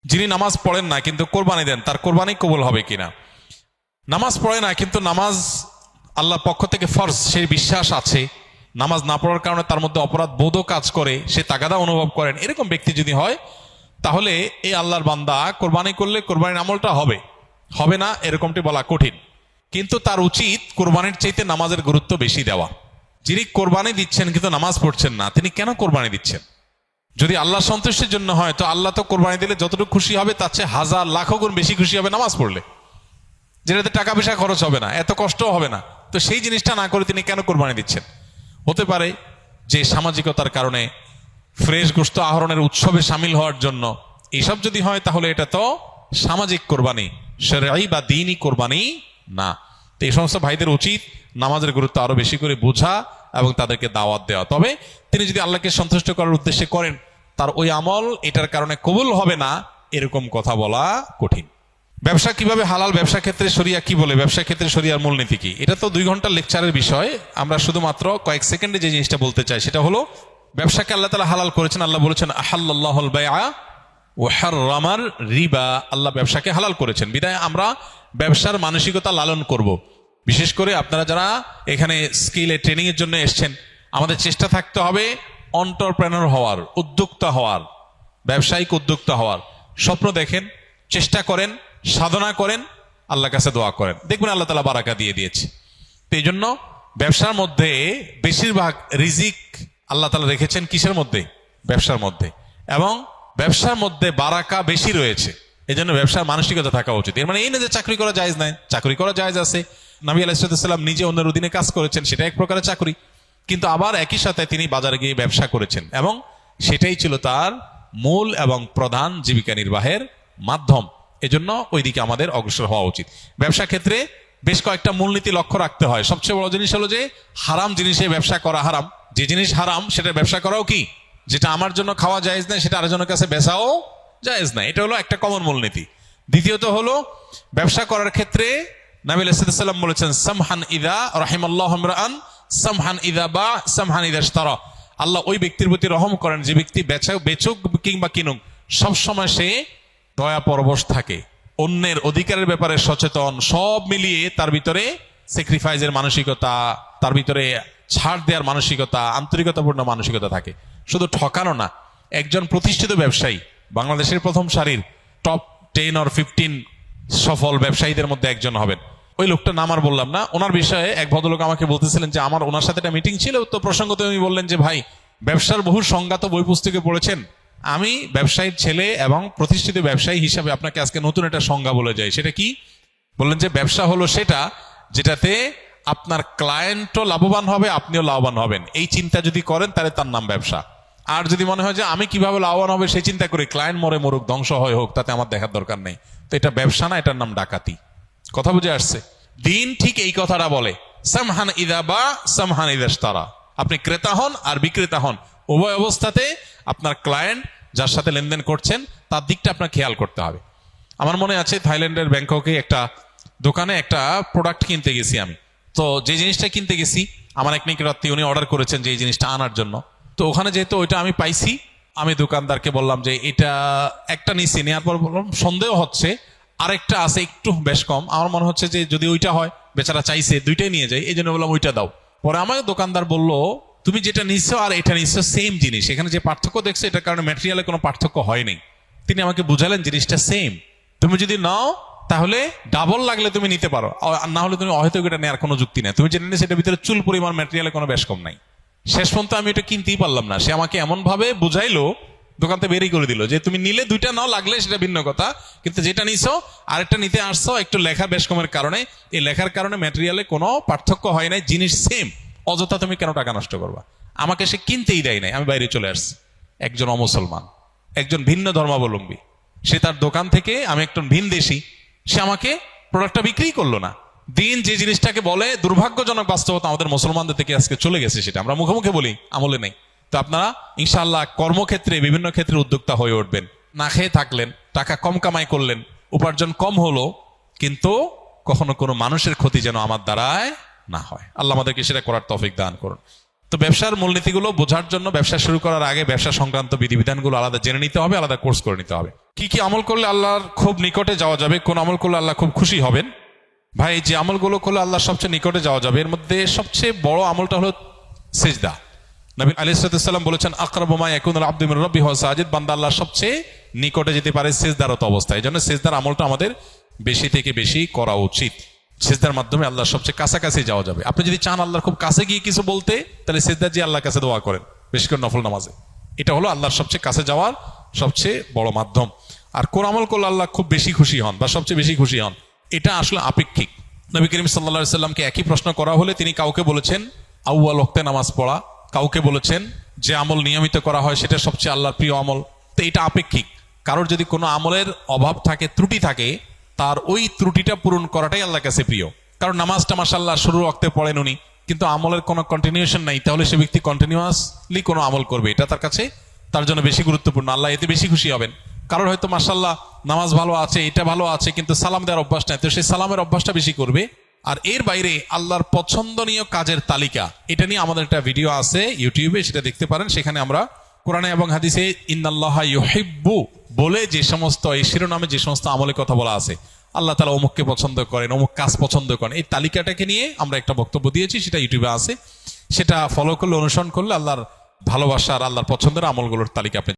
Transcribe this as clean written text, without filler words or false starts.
যিনি নামাজ পড়েন না কিন্তু কোরবানি দেন, তার কোরবানি কবুল হবে কিনা? নামাজ পড়ে না কিন্তু নামাজ আল্লাহর পক্ষ থেকে ফরজ, সেই বিশ্বাস আছে। নামাজ না পড়ার কারণে তার মধ্যে অপরাধ বোধও কাজ করে, সে তাগাদা অনুভব করেন, এরকম ব্যক্তি যদি হয় তাহলে এই আল্লাহর বান্দা কোরবানি করলে কোরবানির আমলটা হবে, হবে না এরকমটি বলা কঠিন। কিন্তু তার উচিত কোরবানির চাইতে নামাজের গুরুত্ব বেশি দেওয়া। যিনি কোরবানি দিচ্ছেন কিন্তু নামাজ পড়ছেন না, তিনি কেন কোরবানি দিচ্ছেন? যদি আল্লাহ সন্তুষ্টির জন্য হয় তো আল্লাহ তো কোরবানি দিলে যতটুকু খুশি হবে তার চেয়ে হাজার লাখো গুণ বেশি খুশি হবে নামাজ পড়লে, যেটাতে টাকা পয়সা খরচ হবে না, এত কষ্টও হবে না। তো সেই জিনিসটা না করে তিনি কেন কোরবানি দিচ্ছেন? হতে পারে যে সামাজিকতার কারণে, ফ্রেশ গোশত আহরণের উৎসবে সামিল হওয়ার জন্য। এইসব যদি হয় তাহলে এটা তো সামাজিক কোরবানি, শরঈ বা দ্বীনি কোরবানি না। তো এই সমস্ত ভাইদের উচিত নামাজের গুরুত্ব আরো বেশি করে বোঝা এবং তাদেরকে দাওয়াত দেওয়া। তবে তিনি যদি আল্লাহকে সন্তুষ্ট করার উদ্দেশ্যে করেন, তার ওই আমল এটার কারণে কবুল হবে না, এরকম কথা বলা কঠিন। ব্যবসা কিভাবে হালাল, ব্যবসা ক্ষেত্রে শরিয়া কি বলে, ব্যবসা ক্ষেত্রে শরিয়ার মূলনীতি কি, এটা তো 2 ঘন্টার লেকচারের বিষয়। আমরা শুধুমাত্র কয়েক সেকেন্ডে যে জিনিসটা বলতে চাই সেটা হলো, ব্যবসাকে আল্লাহ তাআলা হালাল করেছেন। আল্লাহ বলেছেন আহাল্লাল্লাহুল বাইআ ওয়া হাররামার রিবা, আল্লাহ ব্যবসাকে হালাল করেছেন। বিধায় আমরা ব্যবসার মানসিকতা লালন করব। বিশেষ করে আপনারা যারা এখানে স্কিলে ট্রেনিং এর জন্য এসেছেন, আমাদের চেষ্টা থাকতে হবে এন্টারপ্রেনার হওয়ার, উদ্যোক্তা হওয়ার, ব্যবসায়িক উদ্যোক্তা হওয়ার। স্বপ্ন দেখেন, চেষ্টা করেন, সাধনা করেন, আল্লাহর কাছে দোয়া করেন, দেখবেন আল্লাহ তাআলা বারাকা দিয়ে দিয়েছে। তো এই জন্য ব্যবসার মধ্যে বেশিরভাগ রিজিক আল্লাহ তাআলা রেখেছেন কিসের মধ্যে? ব্যবসার মধ্যে। এবং ব্যবসার মধ্যে বারাকা বেশি রয়েছে, এই জন্য ব্যবসার মানসিকতা থাকা উচিত। এর মানে এই না যে চাকরি করা জায়েজ নাই, চাকরি করা জায়েজ আছে। নবী আলাইহিস সালাম নিজে অন্যের অধীনে কাজ করেছেন, সেটা এক প্রকারের চাকরি, কিন্তু আবার একই সাথে তিনি বাজারে গিয়ে ব্যবসা করেছেন এবং সেটাই ছিল তার মূল এবং প্রধান জীবিকা নির্বাহের মাধ্যম। এজন্য ওইদিকে আমাদের অগ্রসর হওয়া উচিত। ব্যবসা ক্ষেত্রে বেশ কয়েকটা মূলনীতি লক্ষ্য রাখতে হয়। সবচেয়ে বড় জিনিস হলো যে হারাম জিনিসে ব্যবসা করা হারাম। যে জিনিস হারাম সেটা ব্যবসা করাও কি, যেটা আমার জন্য খাওয়া জায়েজ না সেটা আরেকজনের কাছে বেচাও জায়েজ না। এটা হলো একটা কমন মূলনীতি। দ্বিতীয়ত হলো ব্যবসা করার ক্ষেত্রে নবী আলাইহিস সালাম বলেছেন সামহান ইযা রাহিমাল্লাহু ইমরাআন সামহান ইযা বা সামহান ইযা ইশতারা। আল্লাহ ওই ব্যক্তির প্রতি রহম করেন যে ব্যক্তি বেচুক কিংবা কিনুক সবসময় সে দয়া পরবশ থাকে, অন্যের অধিকারের ব্যাপারে সচেতন, সব মিলিয়ে তার ভিতরে স্যাক্রিফাইসের মানসিকতা, তার ভিতরে ছাড় দেওয়ার মানসিকতা, আন্তরিকতাপূর্ণ মানসিকতা থাকে। শুধু ঠকানো না, একজন প্রতিষ্ঠিত ব্যবসায়ী, বাংলাদেশের প্রথম সারির টপ 10 or 15 সফল ব্যবসায়ীদের মধ্যে একজন হবেন। ওই লোকটার নাম আর বললাম না। ওনার বিষয়ে এক ভদ্রলোক আমাকে বলতেছিলেন যে আমার ওনার সাথে একটা মিটিং ছিল, তো প্রসঙ্গত উনি বললেন যে ভাই, ব্যবসার বহু সংজ্ঞা তো বই পুস্তকে পড়েছেন, আমি ব্যবসায়ীর ছেলে এবং প্রতিষ্ঠিত ব্যবসায়ী হিসাবে আপনাকে আজকে নতুন একটা সংজ্ঞা বলে যাই। সেটা কি? বললেন যে ব্যবসা হলো সেটা যেটাতে আপনার ক্লায়েন্টও লাভবান হবে, আপনিও লাভবান হবেন। এই চিন্তা যদি করেন তাহলে তার নাম ব্যবসা। আর যদি মনে হয় যে আমি কিভাবে লাভবান হবে সেই চিন্তা করি, ক্লায়েন্ট মরে মরুক, ধ্বংস হয় হোক, তাতে আমার দেখার দরকার নেই, তো এটা ব্যবসা না, এটার নাম ডাকাতি। কথা বুঝে আসছে? দিন ঠিক এই কথাটা বলে, সামহান ইযা বা সামহান ইযা ইশতারা। আপনি ক্রেতা হন আর বিক্রেতা হন, উভয় অবস্থাতে আপনার ক্লায়েন্ট যার সাথে লেনদেন করছেন তার দিকটা আপনার খেয়াল করতে হবে। আমার মনে আছে থাইল্যান্ডের ব্যাংককে একটা দোকানে একটা প্রোডাক্ট কিনতে গেছি আমি। তো যে জিনিসটা কিনতে গেছি, আমার এক নিকটাত্মীয় উনি অর্ডার করেছেন যে এই জিনিসটা আনার জন্য। তো ওখানে যেহেতু ওইটা আমি পাইছি, আমি দোকানদারকে বললাম যে এটা একটা নিছি, নেওয়ার পর বললাম সন্দেহ হচ্ছে আরেকটা আছে একটু বেশ কম, আমার মনে হচ্ছে যে যদি ওইটা হয়, বেচারা চাইছে দুইটাই নিয়ে যাই, এই জন্য বললাম ওইটা দাও। পরে আমাকে দোকানদার বলল তুমি যেটা নিচ্ছো আর এটা নিচ্ছো সেম জিনিস, এখানে যে পার্থক্য দেখছো এটার কারণে ম্যাটেরিয়ালে কোনো পার্থক্য হয়নি। তিনি আমাকে বুঝালেন জিনিসটা সেম, তুমি যদি নাও তাহলে ডাবল লাগলে তুমি নিতে পারো, আর না হলে তুমি হয়তো এটা নেওয়ার কোনো যুক্তি নেই, তুমি যেটা নিয়ে সেটার ভিতরে চুল পরিমাণ ম্যাটেরিয়ালে কোনো বেশ কম নাই। শেষ পর্যন্ত আমি এটা কিনতেই পারলাম না। সে আমাকে এমন ভাবে বুঝাইলো, দোকান থেকে বেরিয়ে করে দিল যে তুমি নিলে দুইটা নাও, লাগলে সেটা ভিন্ন কথা, কিন্তু যেটা নিছো আরেকটা নিতে আসছো একটু লেখা বেশ কমের কারণে, এই লেখার কারণে ম্যাটেরিয়ালে কোনো পার্থক্য হয় নাই, জিনিস সেম, অযথা তুমি কেন টাকা নষ্ট করবা? আমাকে সে কিনতেই দেয় নাই, আমি বাইরে চলে আসছি। একজন অমুসলমান, একজন ভিন্ন ধর্মাবলম্বী, সে তার দোকান থেকে, আমি একজন ভিন দেশি, সে আমাকে প্রোডাক্টটা বিক্রি করলো না। দিন যে জিনিসটাকে বলে দুর্ভাগ্যজনক বাস্তবতা আমাদের মুসলমানদের থেকে আজকে চলে গেছে, সেটা আমরা মুখে মুখে বলি, আমলে নেই। তো আপনারা ইনশাআল্লাহ কর্মক্ষেত্রে বিভিন্ন ক্ষেত্রে উদ্যোক্তা হয়ে উঠবেন। না খেয়ে থাকলেন, টাকা কম কামাই করলেন, উপার্জন কম হলো, কিন্তু কখনো কোনো মানুষের ক্ষতি যেন আমার দ্বারায় না হয়। আল্লাহ আমাদেরকে সেটা করার তৌফিক দান করুন। তো ব্যবসার মূলনীতিগুলো বোঝার জন্য ব্যবসা শুরু করার আগে ব্যবসা সংক্রান্ত বিধিবিধানগুলো আলাদা জেনে নিতে হবে, আলাদা কোর্স করে নিতে হবে। কি কি আমল করলে আল্লাহর খুব নিকটে যাওয়া যাবে, কোন আমল করলে আল্লাহ খুব খুশি হবেন? ভাই, যে আমলগুলো করলে আল্লাহর সবচেয়ে নিকটে যাওয়া যাবে এর মধ্যে সবচেয়ে বড় আমলটা হলো সিজদা। নবী আলাইহিস সালাম বলেছেন, আকরাবু মা ইয়াকুনুল আবদু মির রাব্বিহি ওয়া সাজিদ, বান্দা আল্লাহর সবচেয়ে নিকটে যেতে পারে সিজদারত অবস্থায়। এই জন্য সিজদার আমলটা আমাদের বেশি থেকে বেশি করা উচিত। সিজদার মাধ্যমে আল্লাহর সবচেয়ে কাছাকাছি যাওয়া যাবে। আপনি যদি চান আল্লাহর খুব কাছে গিয়ে কিছু বলতে, তাহলে সিজদা দিয়ে আল্লাহর কাছে দোয়া করেন, বেশি করে নফল নামাজে। এটা হলো আল্লাহর সবচেয়ে কাছে যাওয়ার সবচেয়ে বড় মাধ্যম। আর কোন আমল করলে আল্লাহ খুব বেশি খুশি হন বা সবচেয়ে বেশি খুশি হন, এটা আসলে আপেক্ষিক। নবী করিম সাল্লাল্লাহু আলাইহি সাল্লামকে একই প্রশ্ন করা হলে তিনি কাউকে বলেছেন আউয়াল ওয়াক্তে নামাজ পড়া, কাউকে বলেছেন যে আমল নিয়মিত করা হয় সেটা সবচেয়ে আল্লাহর প্রিয় আমল। তো এটা আপেক্ষিক। কারোর যদি কোনো আমলের অভাব থাকে, ত্রুটি থাকে, তার ওই ত্রুটিটা পূরণ করাটাই আল্লাহর কাছে প্রিয়। কারণ নামাজটা মাশাআল্লাহ শুরু ওয়াক্তে পড়েন উনি, কিন্তু আমলের কোনো কন্টিনিউশন নাই, তাহলে সে ব্যক্তি কন্টিনিউয়াসলি কোনো আমল করবে, এটা তার কাছে তার জন্য বেশি গুরুত্বপূর্ণ। আল্লাহ এতে বেশি খুশি হবেন। কারোর হয়তো মাশাআল্লাহ নামাজ ভালো আছে, এটা ভালো আছে, কিন্তু সালাম দেওয়ার অভ্যাস নাই, তো সেই সালামের অভ্যাসটা বেশি করবে। আর এর বাইরে আল্লাহর পছন্দনীয় কাজের তালিকা, এটা নিয়ে আমাদের একটা ভিডিও আছে ইউটিউবে, সেটা দেখতে পারেন। সেখানে আমরা কোরআনে এবং হাদিসে ইন্নাল্লাহা ইউহিব্বু বলে যে সমস্ত, এই শিরোনামে যে সমস্ত আমলের কথা বলা আছে, আল্লাহ তাআলা অমুককে পছন্দ করেন, অমুক কাজ পছন্দ করেন, এই তালিকাটাকে নিয়ে আমরা একটা বক্তব্য দিয়েছি, সেটা ইউটিউবে আছে। সেটা ফলো করলে, অনুসরণ করলে আল্লাহর ভালোবাসা আর আল্লাহর পছন্দের আমলগুলোর তালিকা আপনি